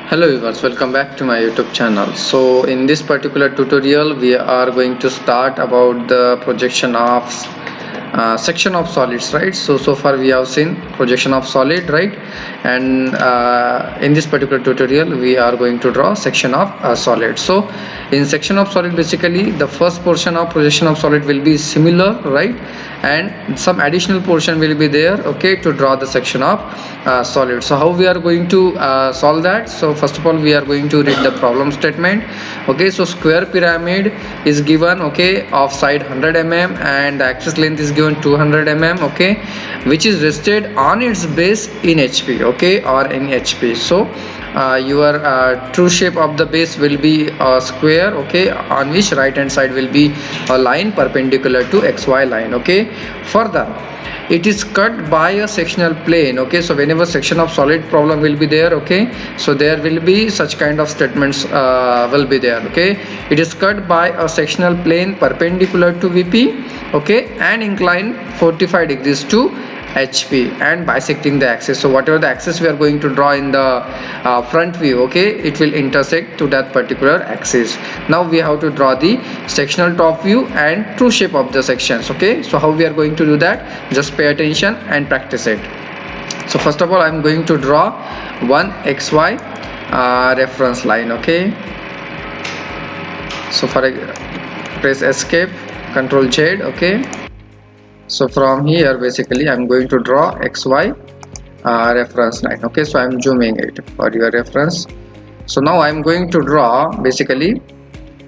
Hello viewers, welcome back to my YouTube channel. So in this particular tutorial we are going to start about the projection of section of solids, right? So far we have seen projection of solid, right? And in this particular tutorial we are going to draw section of solid. So in section of solid, basically the first portion of projection of solid will be similar, right? And some additional portion will be there, okay, to draw the section of solid. So how we are going to solve that? So first of all we are going to read the problem statement. Okay, so square pyramid is given, okay, of side 100 mm and the axis length is given 200 mm, okay, which is rested on its base in HP, okay, or in HP. So your true shape of the base will be a square, okay, on which right hand side will be a line perpendicular to XY line, okay. Further, it is cut by a sectional plane, okay. So whenever section of solid problem will be there, okay, so there will be such kind of statements will be there, okay. It is cut by a sectional plane perpendicular to VP, okay, and inclined 45 degrees to HP and bisecting the axis. So whatever the axis we are going to draw in the front view, okay, it will intersect to that particular axis. Now we have to draw the sectional top view and true shape of the sections, okay. So how we are going to do that? Just pay attention and practice it. So first of all I am going to draw one XY reference line, okay. So for press escape, Ctrl Z, okay. So from here basically I'm going to draw XY reference line, okay. So I'm zooming it for your reference. So now I'm going to draw basically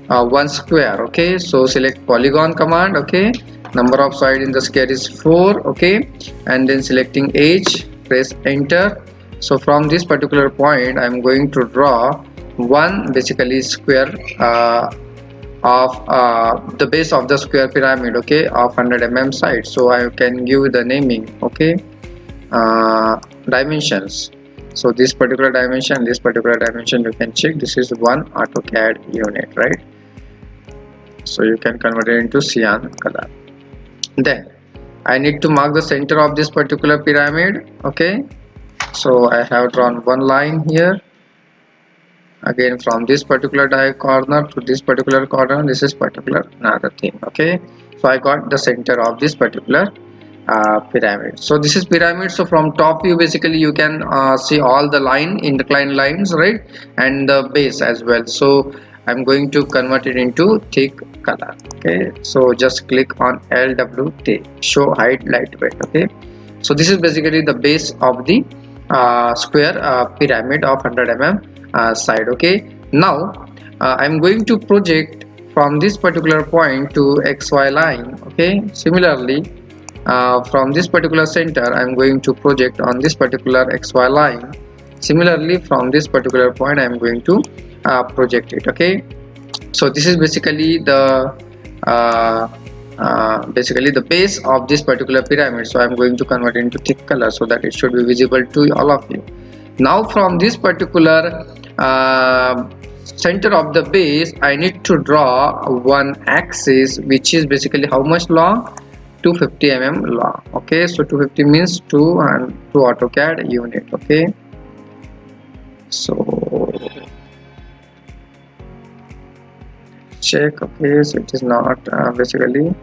one square, okay. So select polygon command, okay. Number of side in the square is 4, okay, and then selecting edge, press enter. So from this particular point I'm going to draw one basically square of the base of the square pyramid, okay, of 100 mm side. So I can give the naming, okay, dimensions. So this particular dimension you can check, this is one AutoCAD unit, right? So you can convert it into cyan color. Then I need to mark the center of this particular pyramid, okay. So I have drawn one line here. Again from this particular corner to this particular corner, this is particular another thing, okay. So I got the center of this particular pyramid. So this is pyramid. So from top view basically you can see all the inclined lines, right, and the base as well. So I'm going to convert it into thick color, okay. So just click on LWT, show height lightweight, okay. So this is basically the base of the square pyramid of 100 mm side, okay. Now I'm going to project from this particular point to XY line, okay. Similarly from this particular center I'm going to project on this particular XY line. Similarly from this particular point I'm going to project it, okay. So this is basically the base of this particular pyramid. So I'm going to convert it into thick color so that it should be visible to all of you. Now from this particular center of the base I need to draw one axis which is basically how much long? 250 mm long, okay. So 250 means 2 and 2 AutoCAD unit, okay. So check, okay. So it is not basically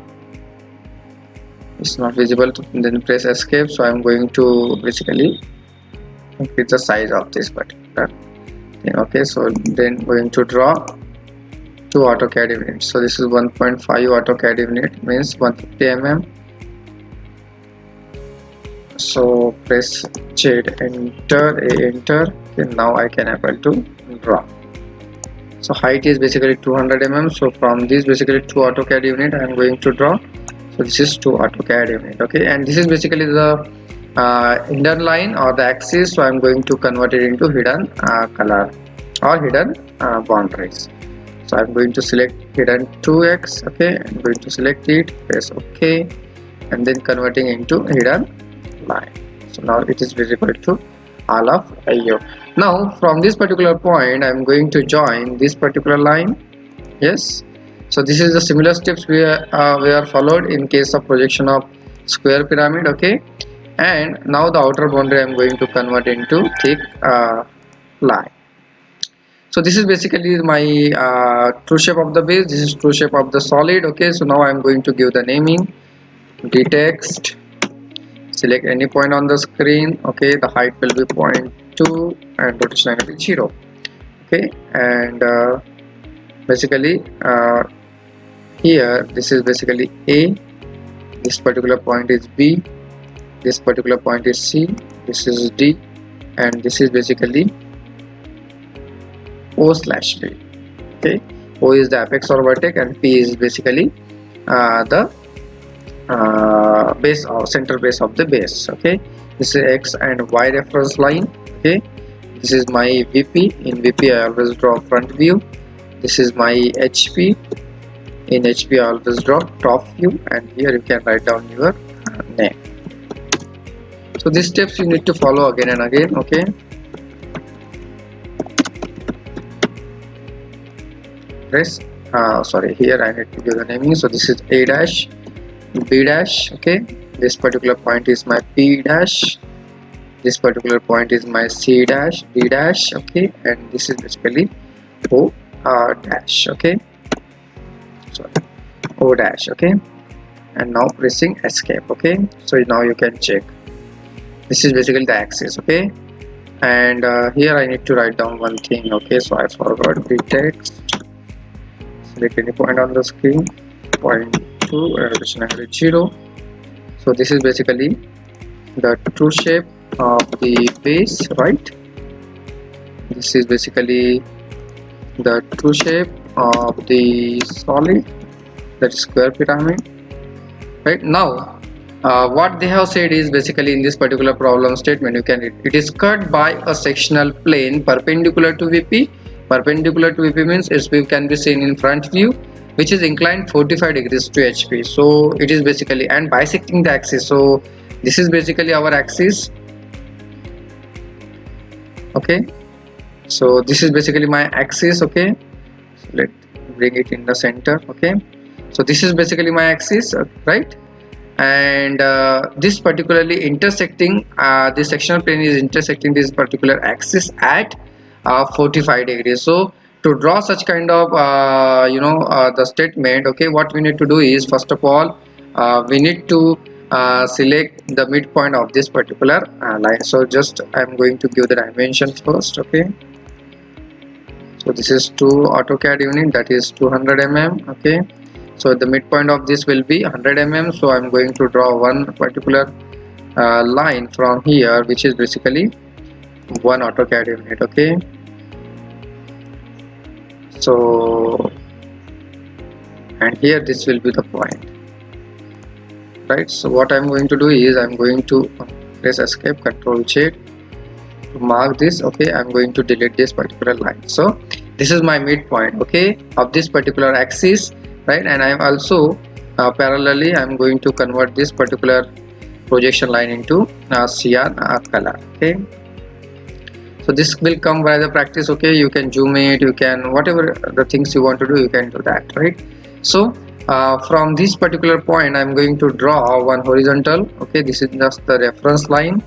it's not visible to, then press escape. So I'm going to basically increase the size of this particular thing, okay. So then going to draw 2 AutoCAD units. So this is 1.5 AutoCAD unit, means 150 mm. So press Z, enter, enter. Okay, now I can able to draw. So height is basically 200 mm. So from this basically 2 AutoCAD unit I am going to draw. So this is 2 AutoCAD unit, okay. And this is basically the hidden line or the axis. So I'm going to convert it into hidden color or hidden boundaries. So I'm going to select hidden 2x, okay. I'm going to select it, press OK, and then converting into hidden line. So now it is visible to all of you. Now from this particular point I'm going to join this particular line, yes. So this is the similar steps we are followed in case of projection of square pyramid, okay. And now the outer boundary I'm going to convert into thick line. So this is basically my true shape of the base, this is true shape of the solid. Okay, so now I'm going to give the naming dtext, select any point on the screen. Okay, the height will be 0.2 and rotation angle is 0. Okay, and basically here this is basically A, this particular point is B, this particular point is C, this is D, and this is basically O slash B. Okay, O is the apex or vertex and P is basically the base or center base of the base. Okay, this is X and Y reference line. Okay, this is my VP. In VP I always draw front view. This is my HP. In HP I always draw top view, and here you can write down your name. So these steps you need to follow again and again. Okay, press sorry, here I need to give the naming. So this is A dash, B dash. Okay, this particular point is my P dash, this particular point is my C dash, D dash. Okay, and this is basically O dash. Okay, sorry, O dash. Okay, and now pressing escape. Okay, so now you can check. This is basically the axis. Okay, and here I need to write down one thing. Okay, so I forgot the text. Select any point on the screen, 0.2 rotation angle is 0. So this is basically the true shape of the base, right? This is basically the true shape of the solid, that is square pyramid. Right now what they have said is basically in this particular problem statement you can read, it is cut by a sectional plane perpendicular to VP. Perpendicular to VP means its view can be seen in front view, which is inclined 45 degrees to HP. So it is basically, and bisecting the axis. So this is basically our axis. Okay, so this is basically my axis. Okay, so let's bring it in the center. Okay, so this is basically my axis, right? And this particularly intersecting, this sectional plane is intersecting this particular axis at 45 degrees. So to draw such kind of the statement, okay, what we need to do is, first of all we need to select the midpoint of this particular line. So just I'm going to give the dimensions first. Okay, so this is 2 AutoCAD unit, that is 200 mm. Okay, so the midpoint of this will be 100 mm. So I'm going to draw one particular line from here, which is basically 1 AutoCAD unit. Okay, so and here this will be the point, right? So what I'm going to do is I'm going to press escape, control Z to mark this. Okay, I'm going to delete this particular line. So this is my midpoint, okay, of this particular axis, right? And I'm also parallelly I'm going to convert this particular projection line into cyan color. Okay, so this will come by the practice. Okay, you can zoom it, you can whatever the things you want to do, you can do that, right? So from this particular point I'm going to draw one horizontal. Okay, this is just the reference line.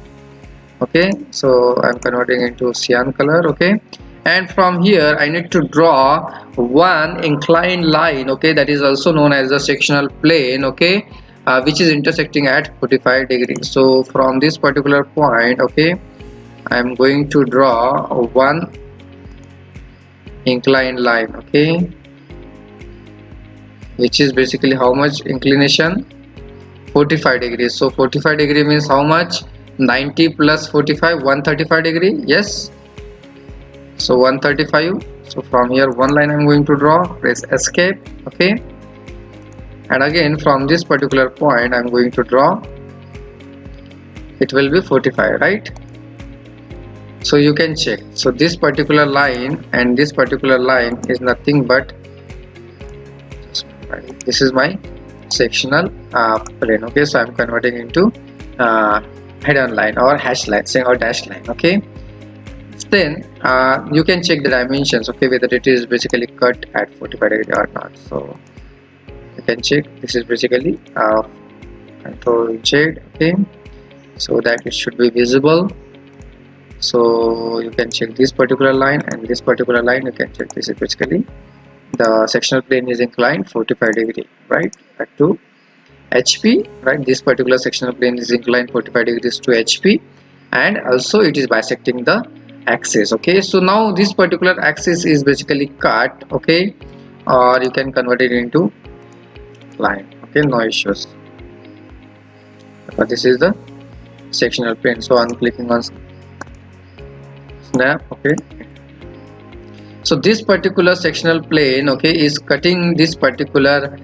Okay, so I'm converting into cyan color. Okay, and from here I need to draw one inclined line. Okay, that is also known as the sectional plane. Okay, which is intersecting at 45 degrees. So from this particular point, okay, I'm going to draw one inclined line. Okay, which is basically how much inclination? 45 degrees. So 45 degree means how much? 90 plus 45, 135 degree. Yes, so 135. So from here one line I'm going to draw, press escape. Okay, and again from this particular point I'm going to draw, it will be 45, right? So you can check. So this particular line and this particular line is nothing but, this is my sectional plane. Okay, so I'm converting into head-on line or hash line, say, or dash line. Okay, then you can check the dimensions. Okay, whether it is basically cut at 45 degree or not. So you can check. This is basically control Z. Okay, so that it should be visible. So you can check this particular line and this particular line. You can check this is basically the sectional plane is inclined 45 degree, right, to HP, right. This particular sectional plane is inclined 45 degrees to HP, and also it is bisecting the axis. Okay, so now this particular axis is basically cut, okay, or you can convert it into line. Okay, no issues. But this is the sectional plane, so I'm clicking on snap. Okay, so this particular sectional plane, okay, is cutting this particular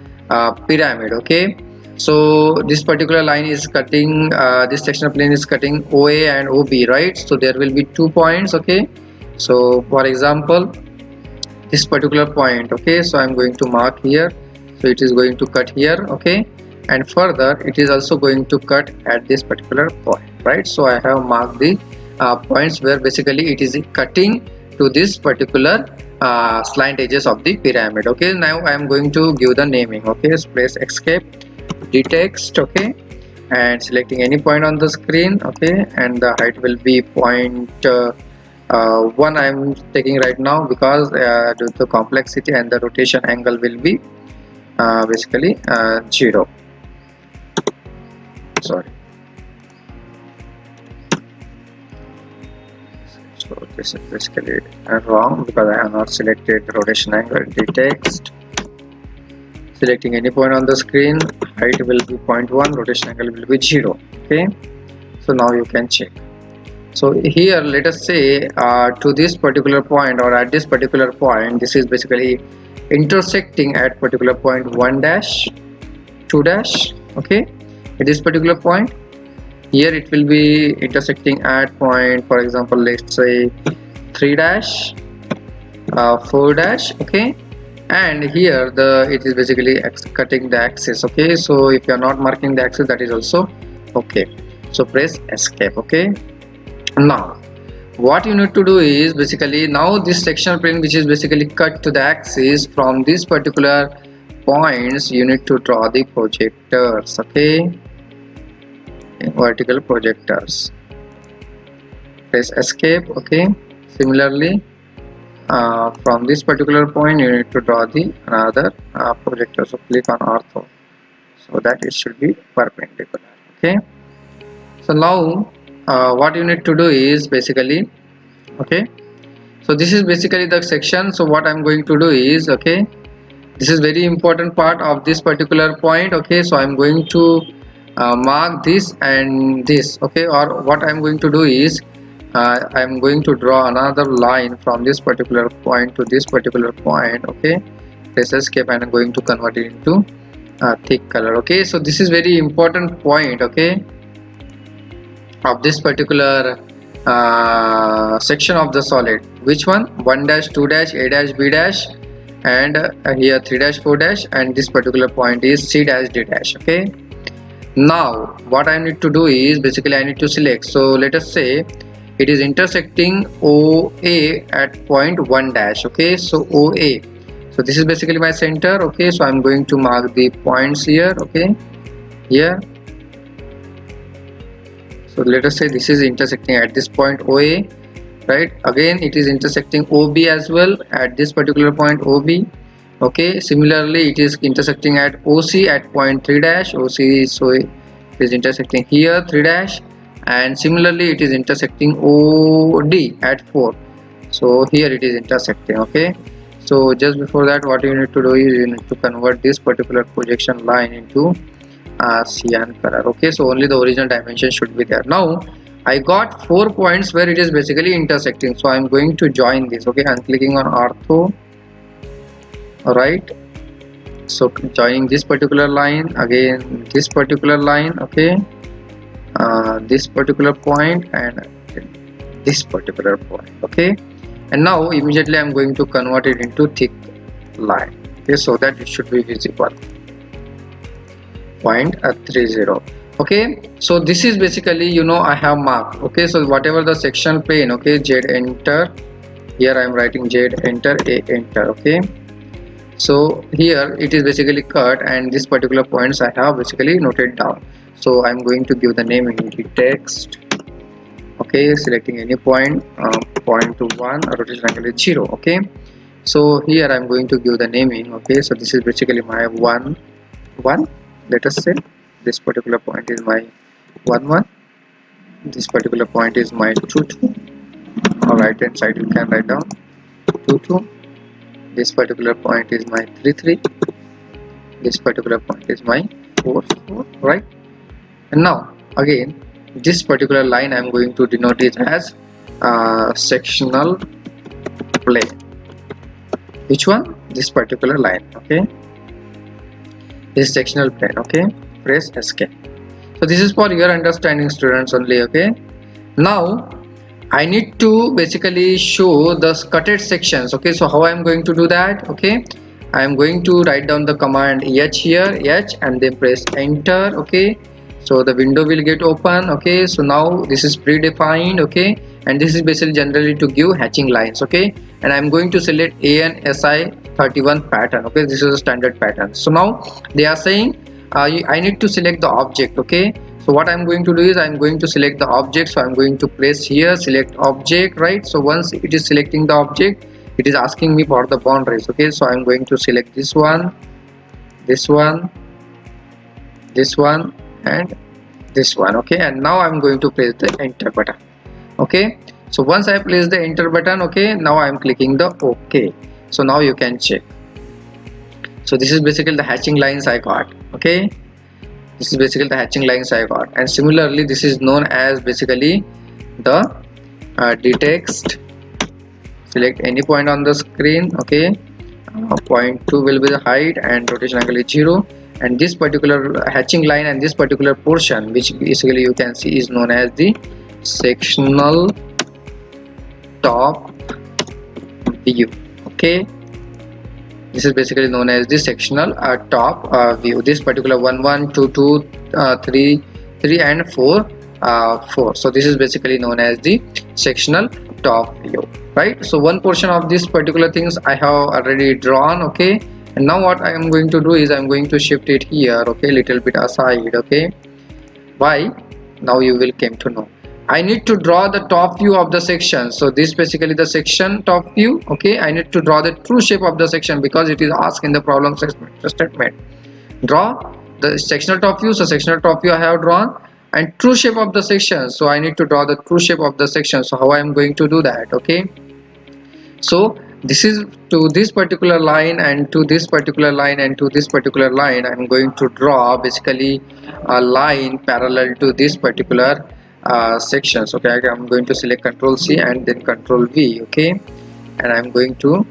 pyramid. Okay, so this particular line is cutting this sectional plane is cutting OA and OB, right? So there will be 2 points. Okay, so for example this particular point, okay, so I'm going to mark here, so it is going to cut here. Okay, and further it is also going to cut at this particular point, right? So I have marked the points where basically it is cutting to this particular slant edges of the pyramid. Okay, now I am going to give the naming. Okay, so press escape, text, okay, and selecting any point on the screen. Okay, and the height will be point 1 I am taking right now, because due to complexity, and the rotation angle will be basically 0. Sorry, so this is basically wrong because I have not selected the rotation angle. Text, selecting any point on the screen, height will be 0.1, rotation angle will be 0. Okay, so now you can check. So here let us say to this particular point, or at this particular point, this is basically intersecting at particular point 1 dash 2 dash. Okay, at this particular point here it will be intersecting at point, for example, let's say 3 dash 4 dash. Okay, and here it is basically cutting the axis. Okay, so if you are not marking the axis, that is also okay. So press escape. Okay, now what you need to do is basically, now this sectional plane which is basically cut to the axis, from these particular points you need to draw the projectors. Okay, vertical projectors. Press escape. Okay, similarly from this particular point you need to draw the another projector. So click on ortho, so that it should be perpendicular. Okay, so now what you need to do is basically, okay, so this is basically the section. So what I'm going to do is, okay, this is very important part of this particular point. Okay, so I'm going to mark this and this. Okay, or what I'm going to do is I'm going to draw another line from this particular point to this particular point. Okay, press escape, and I'm going to convert it into thick color. Okay, so this is very important point, okay, of this particular section of the solid. Which one? 1 dash 2 dash A dash B dash, and here 3 dash 4 dash, and this particular point is C dash D dash. Okay, now what I need to do is basically I need to select. So let us say it is intersecting OA at point 1 dash. Okay, so OA, so this is basically my center. Okay, so I'm going to mark the points here. Okay, here, so let us say this is intersecting at this point OA, right? Again it is intersecting OB as well at this particular point OB. Okay, similarly it is intersecting at OC at point 3 dash OC, so it is intersecting here 3 dash, and similarly it is intersecting OD at 4, so here it is intersecting. Okay, so just before that what you need to do is you need to convert this particular projection line into cyan color. Okay, so only the original dimension should be there. Now I got 4 points where it is basically intersecting, so I'm going to join this. Okay, I'm clicking on ortho. Alright, so joining this particular line, again this particular line. Okay, this particular point and this particular point. Okay, and now immediately I'm going to convert it into thick line. Okay, so that it should be visible. 0.30. Okay, so this is basically, you know, I have marked. Okay, so whatever the section plane. Okay, Z enter, here I am writing Z enter, A enter. Okay, so here it is basically cut, and this particular points I have basically noted down. So I'm going to give the name in the text. okay, selecting any point, point to 1, rotation angle is 0. Okay, so here I'm going to give the naming. Okay, so this is basically my 1 1, let us say this particular point is my 1 1, this particular point is my 2 2. On right hand side you can write down 2 2, this particular point is my 3 3, this particular point is my 4 4, right? And now again this particular line I'm going to denote it as sectional plane. Which one? This particular line. Okay, this sectional plane. Okay, press escape. So this is for your understanding, students, only. Okay, now I need to basically show the cutted sections. Okay, so how I am going to do that? Okay, I am going to write down the command H here, H, and then press enter. Okay, so the window will get open. Okay, so now this is predefined. Okay, and this is basically generally to give hatching lines. Okay, and I'm going to select ANSI 31 pattern. Okay, this is a standard pattern. So now they are saying I need to select the object. Okay, so what I'm going to do is I'm going to select the object. So I'm going to press here, select object, right? So once it is selecting the object, it is asking me for the boundaries. Okay, so I'm going to select this one, this one, this one, and this one. Okay, and now I'm going to press the enter button. Okay, so once I place the enter button, okay, now I'm clicking the OK. So now you can check. So this is basically the hatching lines I got. Okay, this is basically the hatching lines I got, and similarly this is known as basically the detext. Select any point on the screen. Okay, point 2 will be the height and rotation angle is 0, and this particular hatching line and this particular portion, which basically you can see, is known as the sectional top view. Okay, this is basically known as the sectional top view. This particular 1 1 2 2 3 3 and 4 4. So this is basically known as the sectional top view, right? So one portion of this particular things I have already drawn. Okay, and now what I am going to do is I'm going to shift it here. Okay, little bit aside. Okay, why? Now you will come to know. I need to draw the top view of the section. So this basically the section top view. Okay, I need to draw the true shape of the section because it is asked in the problem statement. Draw the sectional top view. So sectional top view I have drawn, and true shape of the section. So I need to draw the true shape of the section. So how I am going to do that? Okay, so this is to this particular line and to this particular line and to this particular line. I'm going to draw basically a line parallel to this particular sections. Okay, I'm going to select Ctrl C and then Ctrl V. Okay, and I'm going to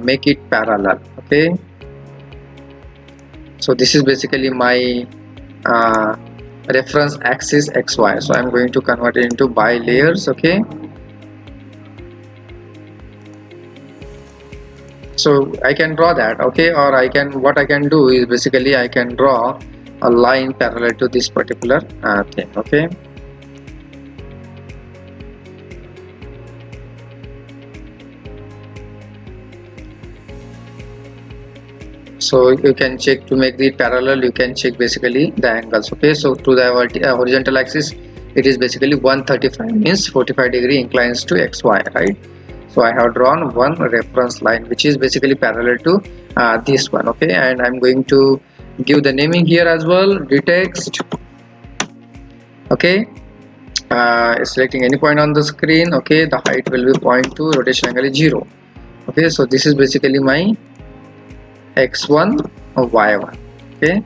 make it parallel. Okay, so this is basically my reference axis XY. So I'm going to convert it into by layers. Okay, so I can draw that. Okay, or what I can do is basically I can draw a line parallel to this particular thing. Okay, so you can check to make the parallel. You can check basically the angles. Okay, so to the horizontal axis it is basically 135, means 45 degree inclines to XY, right? So I have drawn one reference line which is basically parallel to this one. Okay, and I'm going to give the naming here as well, detext. Okay, selecting any point on the screen. Okay, the height will be 0.2, rotation angle is 0. Okay, so this is basically my x1 or y1. Okay,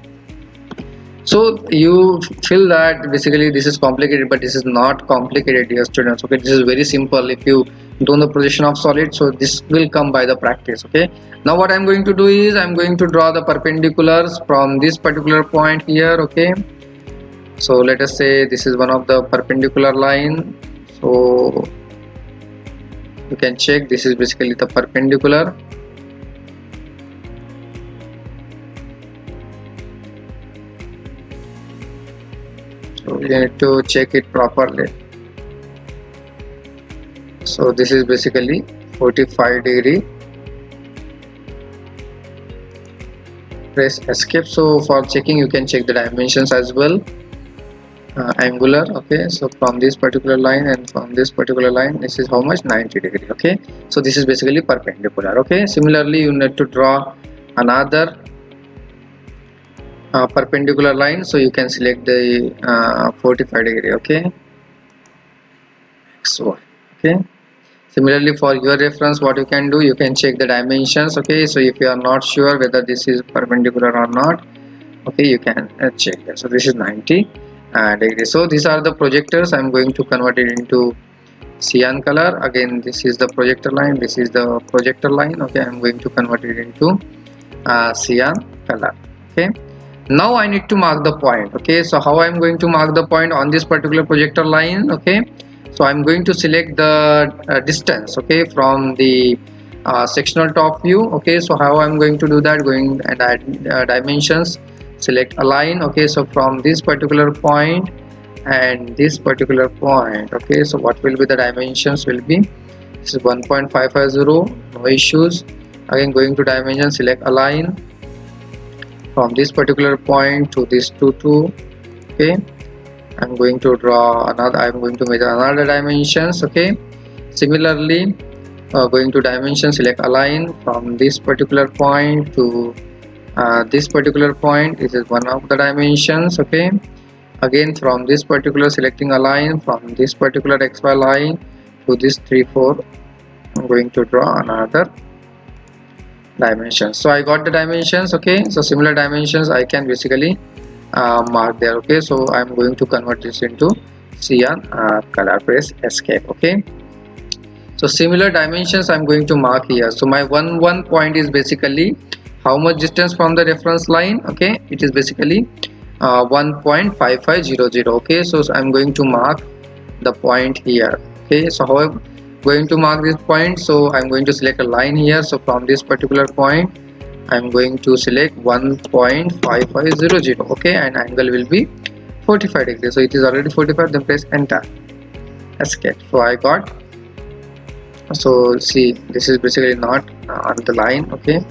so you feel that basically this is complicated, but this is not complicated, dear students. Okay, this is very simple if you do the projection of solid. So this will come by the practice. Okay, now what I'm going to do is I'm going to draw the perpendiculars from this particular point here. Okay, so let us say this is one of the perpendicular line. So you can check, this is basically the perpendicular. So you need to check it properly. So this is basically 45 degree. Press escape. So for checking you can check the dimensions as well. angular. Okay, so from this particular line and from this particular line, this is how much? 90 degree. Okay, so this is basically perpendicular. Okay, similarly you need to draw another perpendicular line, so you can select the 45 degree. Okay, so okay, similarly for your reference, what you can do, you can check the dimensions. Okay, so if you are not sure whether this is perpendicular or not, okay, you can check that. So this is 90 degrees. So these are the projectors. I'm going to convert it into cyan color. Again, this is the projector line, this is the projector line. Okay, I'm going to convert it into cyan color. Okay, now I need to mark the point. Okay, so how I'm going to mark the point on this particular projector line? Okay, so I'm going to select the distance, okay, from the sectional top view. Okay, so how I'm going to do that? Going and add dimensions, select align. Okay, so from this particular point and this particular point, okay, so what will be the dimensions? Will be, this is 1.550, no issues. Again, going to dimension, select align from this particular point to this 2. Okay, I'm going to draw another, I'm going to measure another dimensions. Okay, similarly going to dimension, select align from this particular point to this particular point. This is one of the dimensions. Okay, again from this particular, selecting align from this particular xy line to this 3 4. I'm going to draw another dimensions. So I got the dimensions. Okay, so similar dimensions I can basically mark there. Okay, so I'm going to convert this into cyan color. Press escape. Okay, so similar dimensions I'm going to mark here. So my one point is basically how much distance from the reference line? Okay, it is basically 1.5500. okay, so I'm going to mark the point here. Okay, so how I'm going to mark this point? So I'm going to select a line here. So from this particular point I'm going to select 1.5500. okay, and angle will be 45 degrees. So it is already 45, then press enter, escape. So I got, so see, this is basically not on the line. Okay,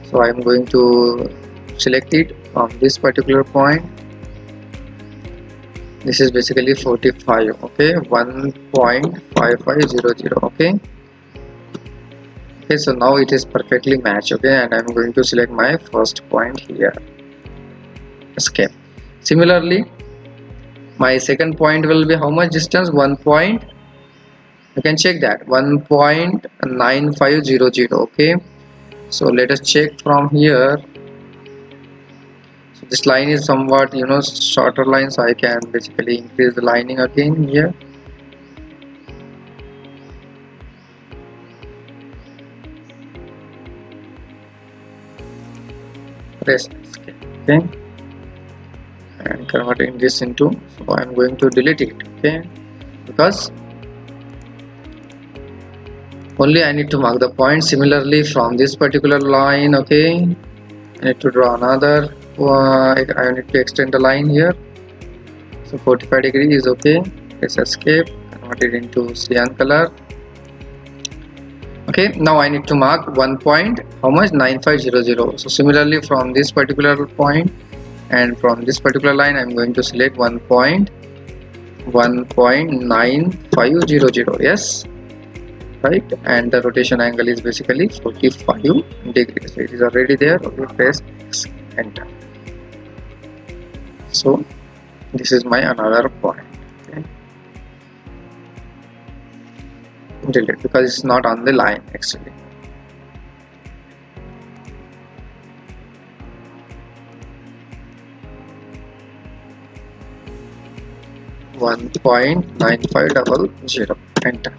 so I'm going to select it from this particular point. This is basically 45. Okay, 1.5500. okay, okay, so now it is perfectly matched. Okay, and I'm going to select my first point here, escape. Similarly my second point will be how much distance? 1 point, you can check that, 1.9500. okay, so let us check from here. So this line is somewhat, you know, shorter line, so I can basically increase the lining again here. Press escape. Okay, and converting this into, so I'm going to delete it. Okay, because only I need to mark the point. Similarly from this particular line, okay, I need to draw another I need to extend the line here. So 45 degree is okay. Press escape, convert it into cyan color. Okay, now I need to mark 1 point, how much? 9500. So similarly from this particular point and from this particular line I'm going to select 1.9500. yes, right, and the rotation angle is basically 45 degrees. So it is already there. Okay, press enter. So this is my another point. Okay, delete, because it's not on the line actually. .9500. enter.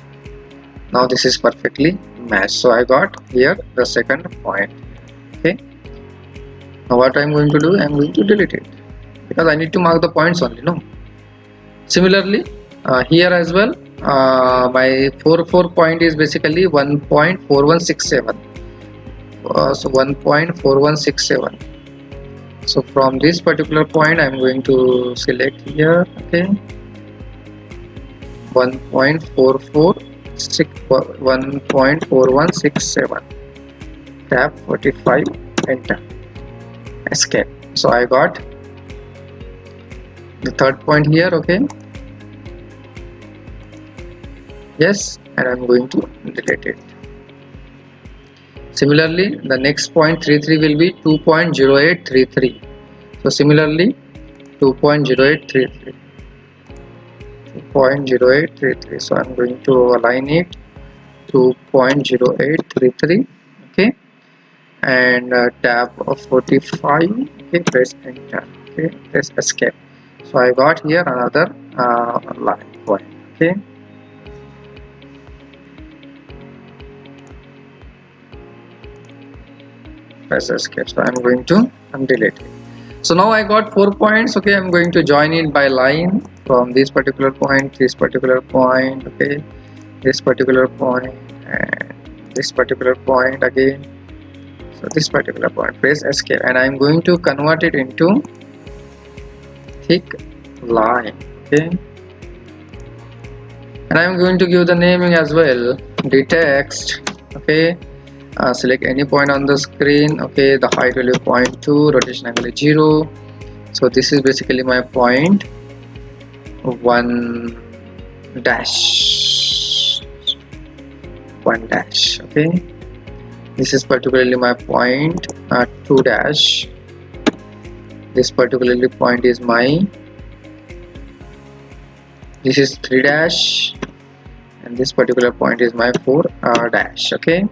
Now this is perfectly matched. So I got here the second point. Okay, now what I'm going to do, I'm going to delete it, because I need to mark the points only, no. Similarly here as well, my 4 point is basically 1.4167. So 1.4167. so from this particular point I'm going to select here. Okay, 1.4167, tab 45, enter, escape. So I got the third point here. Okay, yes, and I'm going to delete it. Similarly, the next point 33 will be 2.0833. So similarly 2.0833, 2.0833. So I'm going to align it 2.0833. Okay, and tab of 45. Okay, press enter. Okay, press escape. So I got here another line point. Okay, press escape. So I'm going to delete it. So now I got 4 points. Okay, I'm going to join it by line from this particular point, this particular point. Okay, this particular point, and this particular point again. So this particular point, press escape, and I'm going to convert it into thick line. Okay, and I'm going to give the naming as well, the text. Okay, select any point on the screen. Okay, the height will be 0.2, rotation angle is 0. So this is basically my point 1 dash 1 dash. Okay, this is particularly my point 2 dash. This particularly point is my, this is 3 dash, and this particular point is my 4 dash. Okay,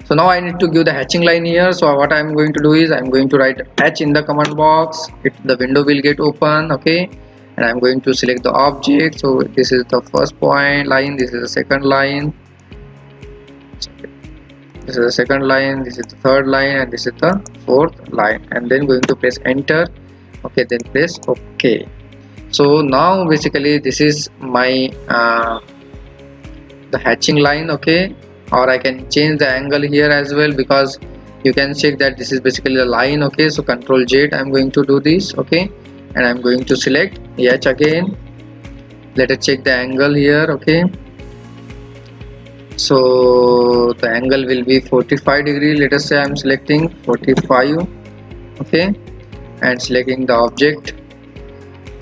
so now I need to give the hatching line here. So what I'm going to do is I'm going to write hatch in the command box. The window will get open. Okay, and I'm going to select the object. So this is the first point line, this is the second line, this is the second line, this is the third line, and this is the fourth line, and then going to press enter. Okay, then press OK. So now basically this is my the hatching line. Okay, or I can change the angle here as well, because you can check that this is basically a line. Okay, so Control Z, I'm going to do this. Okay, and I'm going to select H again. Let us check the angle here. Okay, so the angle will be 45 degree. Let us say I'm selecting 45. Okay, and selecting the object.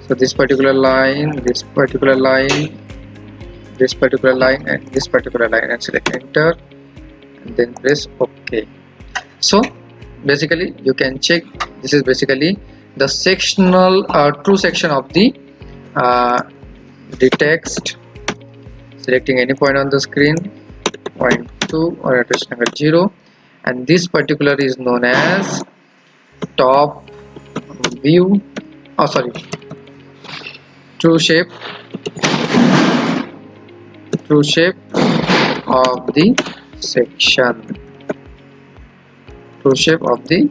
So this particular line, this particular line, this particular line, and this particular line, and select enter, and then press OK. So basically you can check, this is basically the sectional true section of the text. Selecting any point on the screen, 0.2 or rotation angle 0, and this particular is known as top view, oh sorry, true shape of the section, true shape of the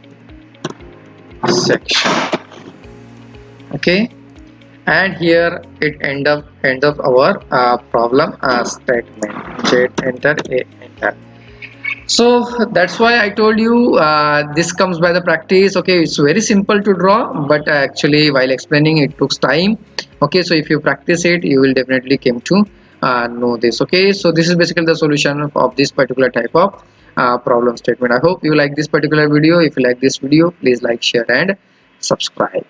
section. Okay, and here it end up our problem statement. Z enter, A enter. So that's why I told you this comes by the practice. Okay, it's very simple to draw, but actually while explaining it took time. Okay, so if you practice it, you will definitely come to know this. Okay, so this is basically the solution of this particular type of problem statement. I hope you like this particular video. If you like this video, please like, share and subscribe.